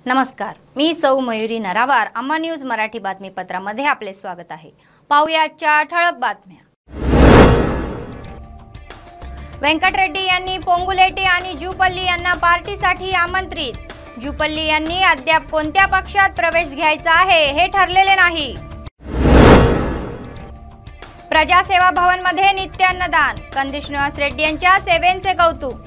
नमस्कार, मी सौ मयुरी नरावार. अम्मा न्यूज मराठी बातमीपत्रामध्ये आपले स्वागत आहे. पाहूया आजच्या ठळक बातम्या. व्यंकटरेड्डी यांनी पोंगुलेटी आणि जुपल्ली यांना पार्टीसाठी आमंत्रित. जुपल्ली यांनी अद्याप कोणत्या पक्षात प्रवेश घ्यायचा आहे हे ठरलेले नाही. प्रजासेवा भवन मध्ये नित्यान्नदान. कंदी श्रीनिवास रेड्डी यांच्या सेवेचे कौतुक.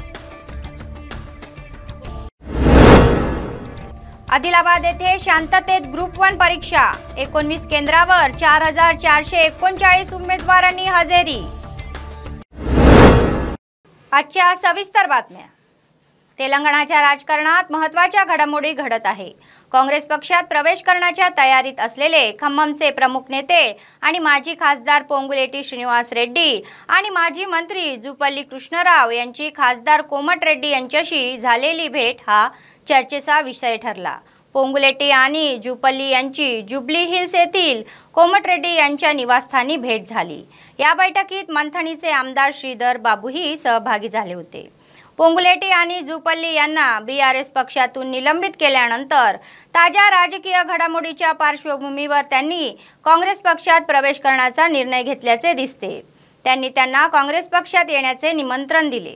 आदिलाबाद येथे शांततेत ग्रुप 1 परीक्षा. 19 केंद्रावर 4439 उमेदवारांनी हजेरी. आजच्या सविस्तर बातम्या. तेलंगणाच्या राजकारणात महत्त्वाच्या घडामोडी घडत आहे. काँग्रेस पक्षात प्रवेश करण्याच्या तयारीत असलेले खम्ममचे प्रमुख नेते आणि माजी खासदार पोंगुलेटी श्रीनिवास रेड्डी आणि माजी मंत्री जुपल्ली कृष्णराव यांची खासदार कोमटिरेड्डी यांच्याशी झालेली भेट हा चर्चेचा विषय ठरला. पोंगुलेटी आणि जुपल्ली यांची जुबली हिल्स येथील कोमटिरेड्डी यांच्या निवासस्थानी भेट झाली. या बैठकीत मंथनीचे आमदार श्रीधर बाबूही सहभागी झाले होते. पोंगुलेटी आणि जुपल्ली यांना बीआरएस पक्षातून निलंबित केल्यानंतर ताज्या राजकीय घडामोडीच्या पार्श्वभूमीवर त्यांनी काँग्रेस पक्षात प्रवेश करण्याचा निर्णय घेतल्याचे दिसते. त्यांनी त्यांना काँग्रेस पक्षात येण्याचे निमंत्रण दिले.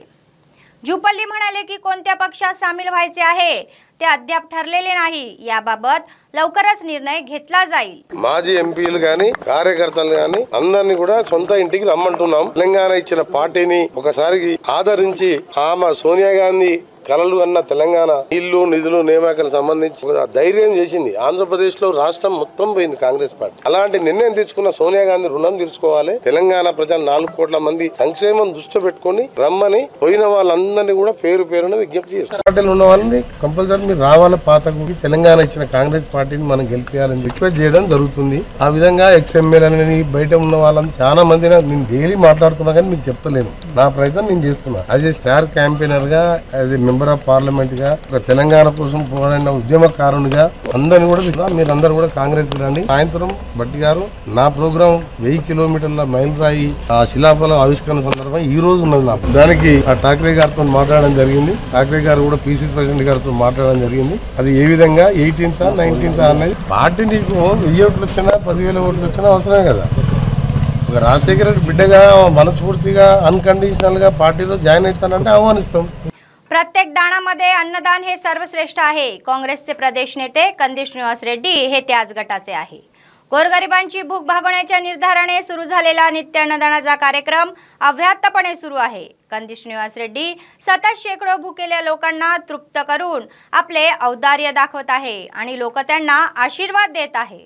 जुपल्ली म्हणाले की कोणत्या पक्षात सामील व्हायचे आहे ते अद्याप ठरलेले नाही. याबाबत लवकरच निर्णय घेतला जाईल. మాజీ ఎంపీలు గాని కార్యకర్తలు గాని అందరినీ కూడా సొంత ఇంటికి రమ్మంటున్నాం. తెలంగాణ ఇచ్చిన పార్టీని ఒకసారి ఆదరించి ఆమె సోనియా గాంధీ కలలు అన్న తెలంగాణ ఇల్లు నిధులు నియామకాలకు సంబంధించి ధైర్యం చేసింది. ఆంధ్రప్రదేశ్ లో రాష్ట్రం మొత్తం పోయింది కాంగ్రెస్ పార్టీ. అలాంటి నిర్ణయం తీసుకున్న సోనియా గాంధీ రుణం తీర్చుకోవాలి. తెలంగాణ ప్రజలు 4 కోట్ల మంది సంక్షేమం దృష్టి పెట్టుకుని రమ్మని పోయిన వాళ్ళందరినీ కూడా పేరు పేరున విజ్ఞప్తి చేస్తారు. పార్టీలు ఉన్న వాళ్ళని కంపల్సరీ మీరు రావాలి. పాతకు తెలంగాణ ఇచ్చిన కాంగ్రెస్ పార్టీని మనం గెలిపించాలని రిక్వెస్ట్ చేయడం జరుగుతుంది. ఆ విధంగా ఎక్స్ఎమ్మెల్యేలని బయట ఉన్న వాళ్ళని చాలా మంది నేను డైలీ మాట్లాడుతున్నా కానీ మీకు చెప్తలేను. నా ప్రయత్నం నేను చేస్తున్నా. యాజ్ ఏ స్టార్ క్యాంపెయినర్ గా, as a member of parliament గా, ఒక తెలంగాణ కోసం పోరాడిన ఉద్యమకారునిగా అందరిని కూడా మీరందరూ కూడా కాంగ్రెస్ కి రండి. సాయంత్రం బట్టి గారు నా ప్రోగ్రాం 1000 కిలోమీటర్ల మైలురాయి ఆ శిలాఫలం ఆవిష్కరణ సందర్భం ఈ రోజు ఉన్నది. నాకు దానికి ఆ ఠాక్రే గారితో మాట్లాడడం జరిగింది. ఠాక్రే గారు కూడా పీసీసీ ప్రెసిడెంట్ గారితో మాట్లాడడం జరిగింది. అది ఏ విధంగా 18th 19th అనేది పార్టీ నీకు 1000 ఓట్లు వచ్చినా 10,000 ఓట్లు వచ్చినా అవసరమే కదా. ఒక రాజశేఖర రెడ్డి బిడ్డగా మనస్ఫూర్తిగా अनकंडिशनल గా पार्टीలో జాయిన్ అవుతానంటే ఆహ్వానిస్తాం. प्रत्येक दानामध्ये अन्नदान हे सर्वश्रेष्ठ आहे. काँग्रेसचे प्रदेश नेते कंदी श्रीनिवास रेड्डी हे त्याच गटाचे आहे. गोरगरिबांची भूक भागवण्याच्या निर्धाराने सुरू झालेला नित्य अन्नदानाचा कार्यक्रम अव्याहतपणे सुरू आहे. कंदी श्रीनिवास रेड्डी सतत शेकडो भुकेल्या लोकांना तृप्त करून आपले औदार्य दाखवत आहे आणि लोक त्यांना आशीर्वाद देत आहे.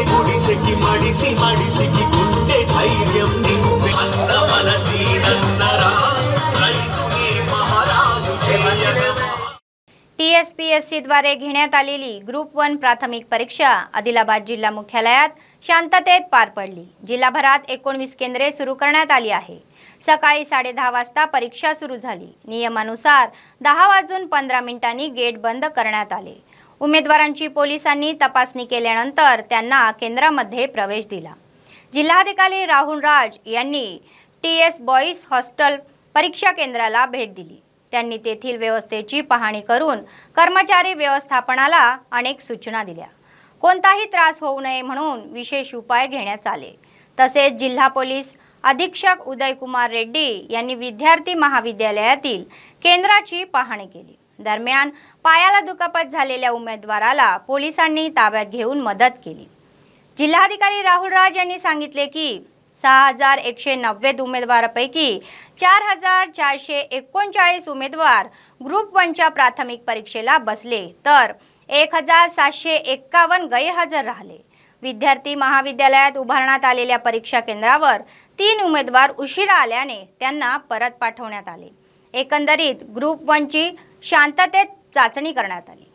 గుడిసెకి మడిసి గుండె ధైర్యం TSPSC द्वारे घेण्यात आलेली ग्रुप 1 प्राथमिक परीक्षा आदिलाबाद जिल्हा मुख्यालयात शांततेत पार पडली। जिल्हाभरात 19 केंद्रे सुरू करण्यात आली आहे। सकाळी 10:30 वाजता परीक्षा सुरू झाली। नियमानुसार 10:15 गेट बंद करण्यात आले। उमेदवारांची पोलिसांनी तपासणी केल्यानंतर त्यांना केंद्रामध्ये प्रवेश दिला। जिल्हाधिकारी राहुल राज यांनी TS बॉईज हॉस्टेल परीक्षा केंद्राला भेट दिली। त्यांनी तेथील व्यवस्थेची पाहणी करून कर्मचारी व्यवस्थापनाला अनेक सूचना दिल्या। कोणताही त्रास होऊ नये म्हणून विशेष उपाय घेण्यात आले। तसेच जिल्हा पोलीस अधीक्षक उदय कुमार रेड्डी यांनी विद्यार्थी महाविद्यालयातील केंद्राची पाहणी केली। दरम्यान पायाला दुखापत झालेल्या उमेदवाराला पोलिसांनी ताब्यात घेऊन मदत केली। जिल्हाधिकारी राहुल राज यांनी सांगितले की 6190 उमेदवारांपैकी 4439 उमेदवार ग्रुप 1च्या प्राथमिक परीक्षेला बसले तर 1751 गैरहजर राहिले। विद्यार्थी महाविद्यालयात उभारण्यात आलेल्या परीक्षा केंद्रावर 3 उमेदवार उशिरा आल्याने त्यांना परत पाठवण्यात आले। एकंदरीत ग्रुप 1ची शांततेत चाचणी करण्यात आली।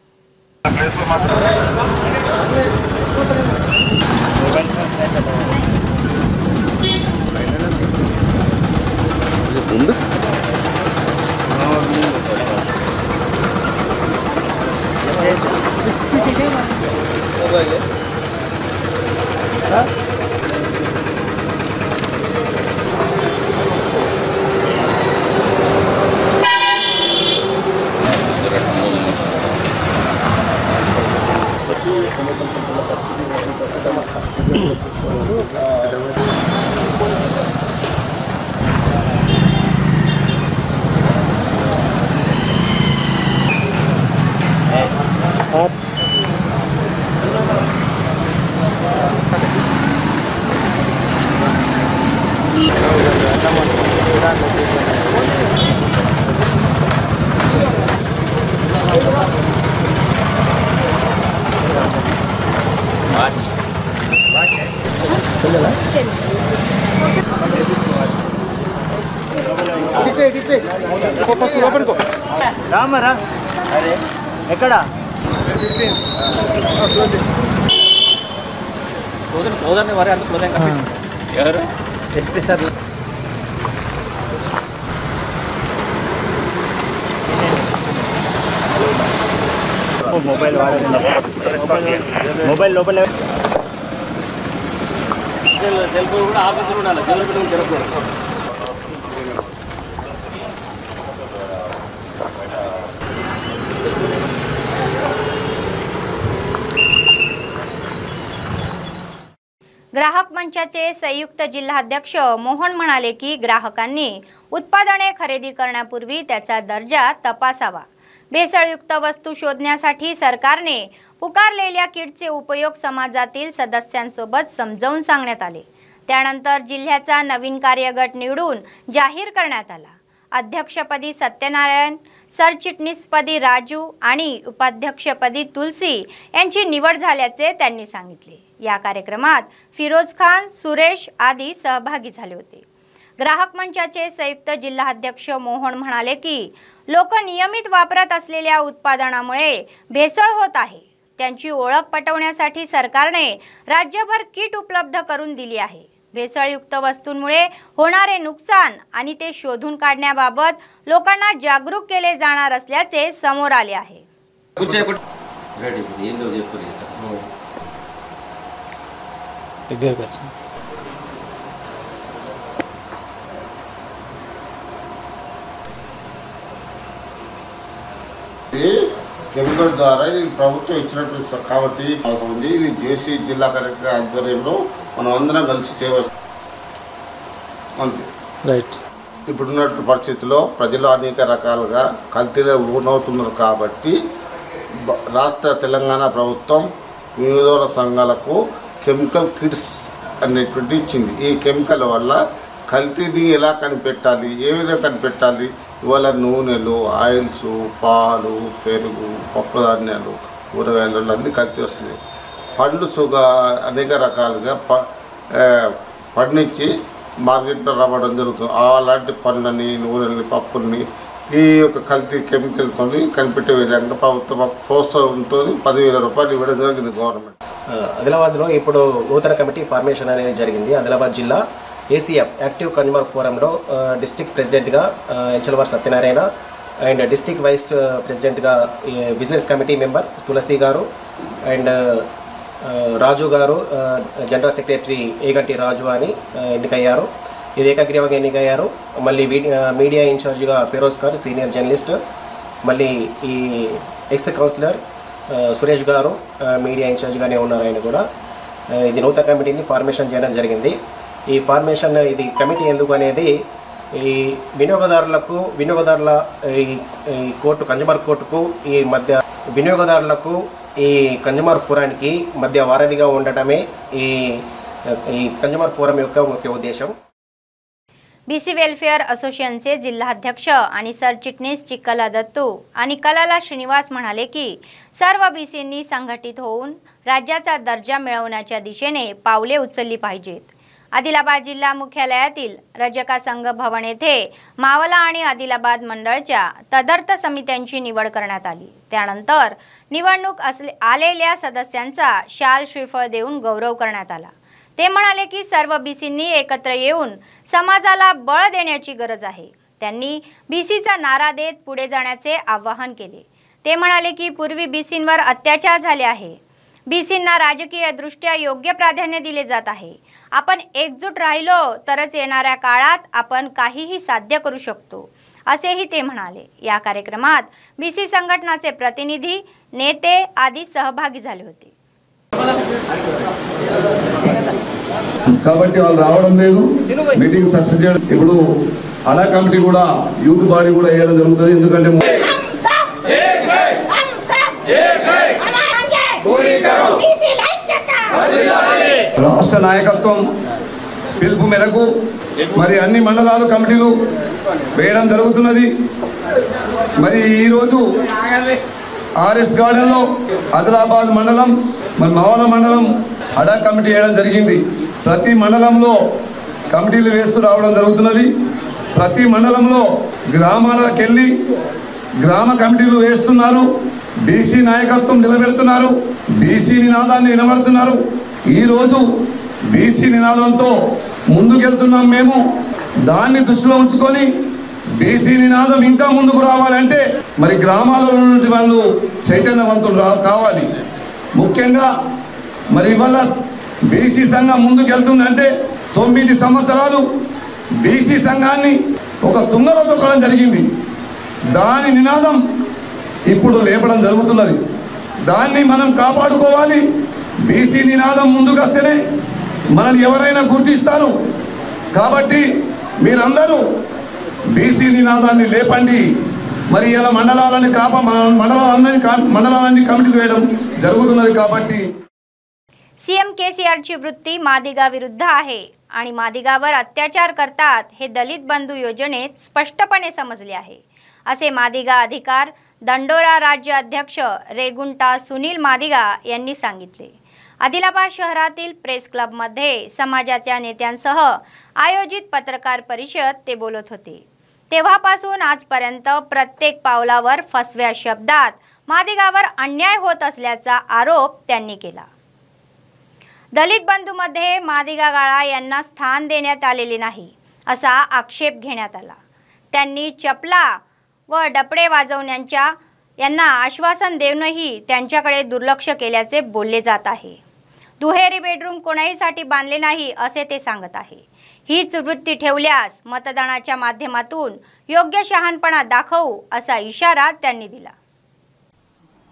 రామరా అరే ఎక్కడ క్లోజర్ వారి అంత క్లోజింగ్ ఎవరు ఎస్పీ సార్ మొబైల్ మొబైల్ లోపల సెల్ ఫోన్ కూడా ఆఫీసులో ఉండాలి సెల్ ఫోన్ జరగకూడదు। ग्राहक मंचाचे संयुक्त जिल्हाध्यक्ष मोहन म्हणाले की ग्राहकांनी उत्पादने खरेदी करण्यापूर्वी त्याचा दर्जा तपासावा। भेसळयुक्त वस्तू शोधण्यासाठी सरकारने पुकारलेल्या किटचे उपयोग समाजातील सदस्यांसोबत समजावून सांगण्यात आले। त्यानंतर जिल्ह्याचा नवीन कार्यगट निवडून जाहीर करण्यात आला। अध्यक्षपदी सत्यनारायण, सरचिटणीसपदी राजू आणि उपाध्यक्षपदी तुलसी यांची निवड झाल्याचे त्यांनी सांगितले। या कार्यक्रमात फिरोज खान, सुरेश आदी सहभागी झाले होते। ग्राहक मंचाचे संयुक्त जिल्हाध्यक्ष मोहन म्हणाले की लोक नियमित वापरत असलेल्या उत्पादनामुळे भेसळ होत आहे। त्यांची ओळख पटवण्यासाठी सरकारने राज्यभर किट उपलब्ध करून दिली आहे। भेसळयुक्त वस्तूंमुळे होणारे नुकसान आणि ते शोधून काढण्याबाबत लोकांना जागरूक केले जाणार असल्याचे समोर आले आहे। కెమికల్ ద్వారా ఇది ప్రభుత్వం ఇచ్చినట్టు కాబట్టి ఉంది। ఇది జేసీ జిల్లా కలెక్టర్ ఆధ్వర్యంలో మనం అందరం కలిసి చేయవచ్చు అంతే। రైట్। ఇప్పుడున్న పరిస్థితుల్లో ప్రజలు అనేక రకాలుగా కల్తీలో లోనవుతున్నారు కాబట్టి రాష్ట్ర తెలంగాణ ప్రభుత్వం వివిధ సంఘాలకు కెమికల్ కిట్స్ అనేటువంటి ఇచ్చింది। ఈ కెమికల్ వల్ల కల్తీని ఎలా కనిపెట్టాలి, ఏ విధంగా కనిపెట్టాలి, ఇవాళ నూనెలు, ఆయిల్స్, పాలు, పెరుగు, పప్పు ధాన్యాలు, కూరగాయలు అన్నీ కల్తీ వస్తున్నాయి। పండ్లు అనేక రకాలుగా పండించి మార్కెట్లో రావడం జరుగుతుంది। అలాంటి పండ్లని, నూనెల్ని, పప్పుల్ని ఈ యొక్క కల్తీ కెమికల్తో కనిపెట్టే విధంగా ప్రభుత్వ ప్రోత్సాహంతో 10,000 రూపాయలు ఇవ్వడం జరిగింది గవర్నమెంట్. ఆదిలాబాద్లో ఇప్పుడు నూతన కమిటీ ఫార్మేషన్ అనేది జరిగింది. ఆదిలాబాద్ జిల్లా ఏసీఎఫ్ యాక్టివ్ కన్జ్యూమర్ ఫోరంలో డిస్ట్రిక్ట్ ప్రెసిడెంట్గా ఎల్చలవారి సత్యనారాయణ అండ్ డిస్ట్రిక్ట్ వైస్ ప్రెసిడెంట్గా బిజినెస్ కమిటీ మెంబర్ తులసి గారు అండ్ రాజు గారు జనరల్ సెక్రటరీ ఏగంటి రాజు అని ఎన్నికయ్యారు. ఇది ఏకగ్రీవంగా ఎన్నికయ్యారు. మళ్ళీ మీడియా ఇన్ఛార్జిగా ఫిరోజ్ ఖాన్ సీనియర్ జర్నలిస్ట్, మళ్ళీ ఈ ఎక్స్ కౌన్సిలర్ సురేష్ గారు మీడియా ఇన్ఛార్జిగానే ఉన్నారు. ఆయన కూడా ఇది నూతన కమిటీని ఫార్మేషన్ చేయడం జరిగింది. ఈ ఫార్మేషన్ ఇది కమిటీ ఎందుకు అనేది ఈ వినియోగదారుల ఈ కోర్టు కన్జ్యూమర్ కోర్టుకు ఈ మధ్య వినియోగదారులకు ఈ కన్జ్యూమర్ ఫోరానికి మధ్య వారధిగా ఉండటమే ఈ కన్జ్యూమर फोरम యొక్క मुख्य उद्देश्य. बीसी वेलफेअर असोसिएशनचे जिल्हा अध्यक्ष आणि सरचिटणीस चिक्कला दत्तू आणि कलाला श्रीनिवास म्हणाले की सर्व बीसींनी संघटित होऊन राज्याचा दर्जा मिळवण्याच्या दिशेने पावले उचलली पाहिजेत. आदिलाबाद जिल्हा मुख्यालयातील रजका संघ भवन येथे मावला आणि आदिलाबाद मंडळच्या तदर्थ समित्यांची निवड करण्यात आली. त्यानंतर निवडणूक आलेल्या सदस्यांचा शाल श्रीफळ देऊन गौरव करण्यात आला. ते म्हणाले की सर्व बीसींनी एकत्र येऊन समाजाला बळ देण्याची गरज आहे. त्यांनी बीसीचा नारा देत पुढे जाण्याचे आवाहन केले. ते म्हणाले की पूर्वी बीसींवर अत्याचार झाले आहे. बीसींना राजकीय दृष्ट्या योग्य प्राधान्य दिले जात आहे. आपण एकजूट राहिलो तरच येणाऱ्या काळात आपण काहीही साध्य करू शकतो असेही ते म्हणाले. या कार्यक्रमात बीसी संघटनाचे प्रतिनिधी, नेते आदी सहभागी झाले होते. కాబట్టి వాళ్ళు రావడం లేదు, మీటింగ్ సక్సెస్ చేయడం. ఇప్పుడు అడా కమిటీ కూడా యూత్ బాడీ కూడా వేయడం జరుగుతుంది. ఎందుకంటే రాష్ట్ర నాయకత్వం పిలుపు మేరకు మరి అన్ని మండలాలు కమిటీలు వేయడం జరుగుతున్నది. మరి ఈరోజు ఆర్ఎస్ గార్డెన్లో ఆదిలాబాద్ మండలం మరి మావల మండలం అడా కమిటీ వేయడం జరిగింది. ప్రతి మండలంలో కమిటీలు వేస్తూ రావడం జరుగుతున్నది. ప్రతి మండలంలో గ్రామాలకు వెళ్ళి గ్రామ కమిటీలు వేస్తున్నారు. బీసీ నాయకత్వం నిలబెడుతున్నారు. బీసీ నినాదాన్ని నిలబడుతున్నారు. ఈరోజు బీసీ నినాదంతో ముందుకెళ్తున్నాం. మేము దాన్ని దృష్టిలో ఉంచుకొని బీసీ నినాదం ఇంకా ముందుకు రావాలంటే మరి గ్రామాలలో నుండి వాళ్ళు చైతన్యవంతులు కావాలి. ముఖ్యంగా మరి ఇవాళ బీసీ సంఘం ముందుకెళ్తుందంటే 9 సంవత్సరాలు బీసీ సంఘాన్ని ఒక తుంగలో తొక్కడం జరిగింది. దాని నినాదం ఇప్పుడు లేపడం జరుగుతున్నది. దాన్ని మనం కాపాడుకోవాలి. బీసీ నినాదం ముందుకు వస్తేనే మనల్ని ఎవరైనా గుర్తిస్తారు. కాబట్టి మీరందరూ బీసీ నినాదాన్ని లేపండి. మరి ఇలా మండలాలన్నీ కమిటీలు వేయడం జరుగుతున్నది. కాబట్టి सीएम केसीआरची वृत्ती मादिगाविरुद्ध आहे आणि मादिगावर अत्याचार करतात हे दलित बंधू योजनेत स्पष्टपणे समजले आहे असे मादिगा अधिकार दंडोरा राज्य अध्यक्ष रेगुंटा सुनील मादिगा यांनी सांगितले. आदिलाबाद शहरातील प्रेस क्लबमध्ये समाजाच्या नेत्यांसह आयोजित पत्रकार परिषद ते बोलत होते. तेव्हापासून आजपर्यंत प्रत्येक पावलावर फसव्या शब्दात मादिगावर अन्याय होत असल्याचा आरोप त्यांनी केला. दलित बंधूमध्ये मादिगा गाळा यांना स्थान देण्यात आलेले नाही असा आक्षेप घेण्यात आला. त्यांनी चपला व डपडे वाजवण्याच्या यांना आश्वासन देऊनही त्यांच्याकडे दुर्लक्ष केल्याचे बोलले जात आहे. दुहेरी बेडरूम कोणाहीसाठी बांधले नाही असे ते सांगत आहे. हीच वृत्ती ठेवल्यास मतदानाच्या माध्यमातून योग्य शहाणपणा दाखवू असा इशारा त्यांनी दिला.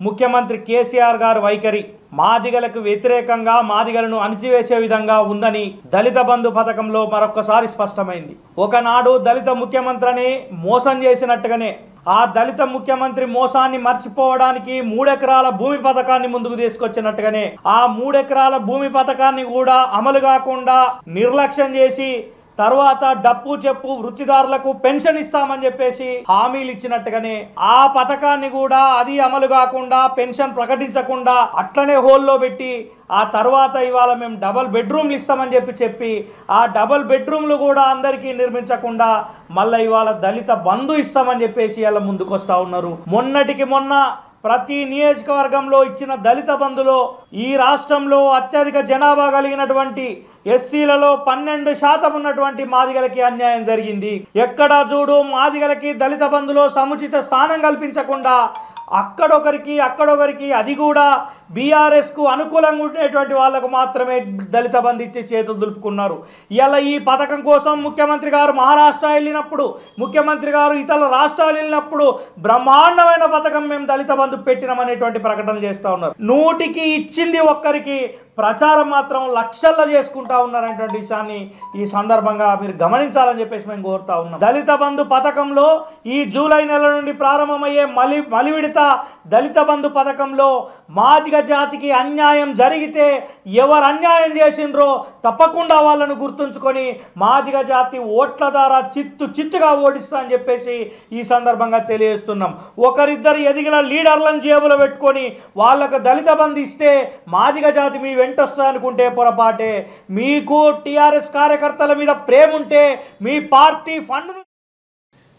ముఖ్యమంత్రి కేసీఆర్ గారి వైఖరి మాదిగలకు వ్యతిరేకంగా మాదిగలను అణిచివేసే విధంగా ఉందని దళిత బంధు పథకంలో మరొకసారి స్పష్టమైంది. ఒకనాడు దళిత ముఖ్యమంత్రిని మోసం చేసినట్టుగానే ఆ దళిత ముఖ్యమంత్రి మోసాన్ని మర్చిపోవడానికి 3 ఎకరాల భూమి పథకాన్ని ముందుకు తీసుకొచ్చినట్టుగానే ఆ 3 ఎకరాల భూమి పథకాన్ని కూడా అమలు కాకుండా నిర్లక్ష్యం చేసి తర్వాత డప్పు చెప్పు వృత్తిదారులకు పెన్షన్ ఇస్తామని చెప్పేసి హామీలు ఇచ్చినట్టుగానే ఆ పథకాన్ని కూడా అది అమలు కాకుండా పెన్షన్ ప్రకటించకుండా అట్లనే హోల్లో పెట్టి ఆ తర్వాత ఇవాళ మేము డబల్ బెడ్రూమ్లు ఇస్తామని చెప్పి ఆ డబల్ బెడ్రూమ్లు కూడా అందరికీ నిర్మించకుండా మళ్ళీ ఇవాళ దళిత బంధు ఇస్తామని చెప్పేసి ఇలా ముందుకు వస్తూ ఉన్నారు. మొన్నటికి మొన్న ప్రతి నియోజకవర్గంలో ఇచ్చిన దళిత బంధులో ఈ రాష్ట్రంలో అత్యధిక జనాభా కలిగినటువంటి ఎస్సీలలో 12% ఉన్నటువంటి మాదిగలకి అన్యాయం జరిగింది. ఎక్కడా చూడు మాదిగలకి దళిత బంధులో సముచిత స్థానం కల్పించకుండా అక్కడొకరికి అది కూడా బీఆర్ఎస్కు అనుకూలంగా ఉండేటువంటి వాళ్ళకు మాత్రమే దళిత బంధు ఇచ్చి చేతులు దులుపుకున్నారు. ఇలా ఈ పథకం కోసం ముఖ్యమంత్రి గారు మహారాష్ట్ర వెళ్ళినప్పుడు, ముఖ్యమంత్రి గారు ఇతర రాష్ట్రాలు వెళ్ళినప్పుడు బ్రహ్మాండమైన పథకం మేము దళిత బంధు పెట్టినామనేటువంటి ప్రకటన చేస్తూ ఉన్నారు. 100కి ఇచ్చింది ఒక్కరికి, ప్రచారం మాత్రం లక్షల్లో చేసుకుంటా ఉన్నారనేటువంటి విషయాన్ని ఈ సందర్భంగా మీరు గమనించాలని చెప్పేసి మేము కోరుతా ఉన్నాం. దళిత బంధు పథకంలో ఈ జూలై నెల నుండి ప్రారంభమయ్యే మలి విడత దళిత బంధు పథకంలో మాదిగ జాతికి అన్యాయం జరిగితే ఎవరు అన్యాయం చేసిండ్రో తప్పకుండా వాళ్ళను గుర్తుంచుకొని మాదిగ జాతి ఓట్ల ద్వారా చిత్తుగా ఓడిస్తా అని చెప్పేసి ఈ సందర్భంగా తెలియజేస్తున్నాం. ఒకరిద్దరు ఎదిగిన లీడర్లను జేబులో పెట్టుకొని వాళ్ళకు దళిత బంధు ఇస్తే మాదిగ జాతి మీ వెంట వస్తా అనుకుంటే పొరపాటే. మీకు टीआरएस कार्यकर्त्याला మీద प्रेम ఉంటే మీ पार्टी फंड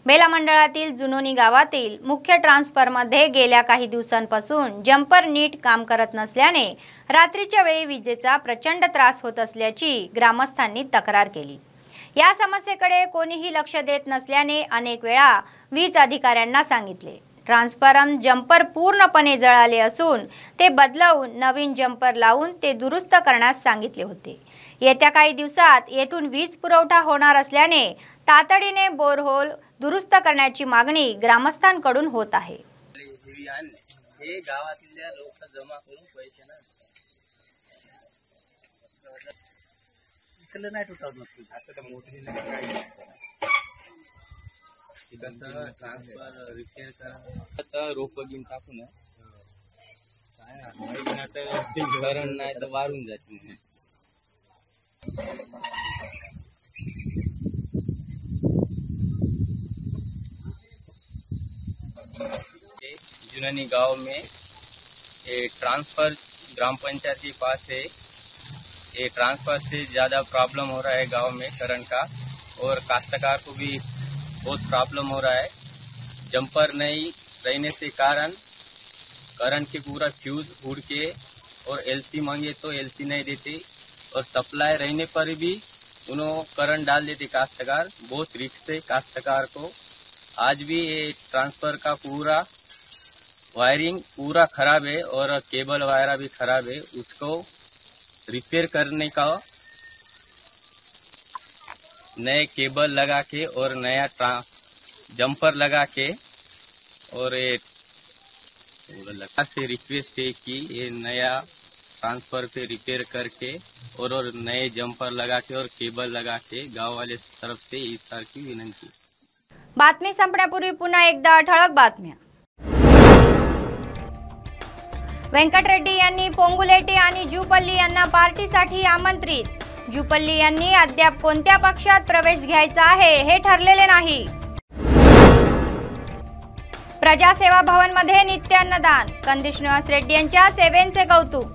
बेला मंडळातील जुनोनी गावातील मुख्य ट्रान्सफॉर्मरमध्ये गेल्या काही दिवसांपासून जम्पर नीट काम करत नसल्याने रात्रीच्या वेळी विजेचा प्रचंड त्रास होत असल्याची ग्रामस्थांनी तक्रार केली. या समस्येकडे कोणीही लक्ष देत नसल्याने अनेक वेळा वीज अधिकाऱ्यांना सांगितले. ट्रान्सफॉर्मर जम्पर पूर्णपणे जळाले असून ते बदलवून नवीन जम्पर लावून ते दुरुस्त करण्यास सांगितले होते. येत्या काही दिवसात येथून वीज पुरवठा होणार असल्याने तातडीने बोरहोल दुरुस्त करण्याची मागणी ग्रामस्थांकडून होत आहे. रोप घेऊन टाकू ना कारण नाही तर वारून जाते. जुननी गांव में ये ट्रांसफर ग्राम पंचायत के पास है. ये ट्रांसफर से ज्यादा प्रॉब्लम हो रहा है गांव में करंट का, और काश्तकार को भी बहुत प्रॉब्लम हो रहा है. जंपर नहीं रहने से कारण करंट के पूरा फ्यूज उड़ के, और एलसी मांगे तो एलसी नहीं देते, और सप्लाई रहने पर भी उन्होंने करंट डाल देते काश्तकार. बहुत रिस्क है काश्तकार को. आज भी ये ट्रांसफर का पूरा वायरिंग पूरा खराब है और केबल वायरा भी खराब है. उसको रिपेयर करने का नए केबल लगा के और नया जंपर लगा के, और ये से रिक्वेस्ट है कि ये नया ट्रांसफर पे रिपेयर करके और नए जंपर लगा के और केबल लगा के गांव वाले तरफ से इस सारखी विनंती. बातमी संपण्यापूर्वी पुन्हा एकदा ठळक बातम्या. व्यंकट रेड्डी यांनी पोंगुलेटी आणि जुपल्ली यांना पार्टीसाठी आमंत्रित. जुपल्ली यांनी अद्याप कोणत्या पक्षात प्रवेश घ्यायचा आहे हे ठरलेले नाही. प्रजासेवा भवन मध्ये नित्यान्नदान. कंदी श्रीनिवास रेड्डी यांच्या सेवेचे कौतुक.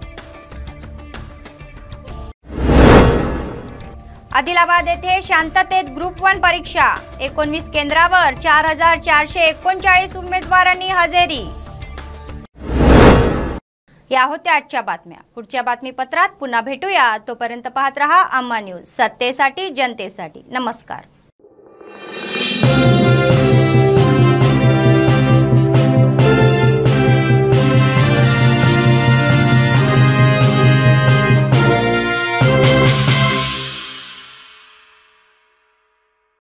आदिलाबाद येथे शांततेत ग्रुप 1 परीक्षा. 19 केंद्रावर 4439 उमेदवारांनी हजेरी. या होत्या आजच्या बातम्या. पुढच्या बातमीपत्रात पुन्हा भेटूया. तोपर्यंत पाहत रहा अम्मा न्यूज, सत्तेसाठी जनतेसाठी. नमस्कार.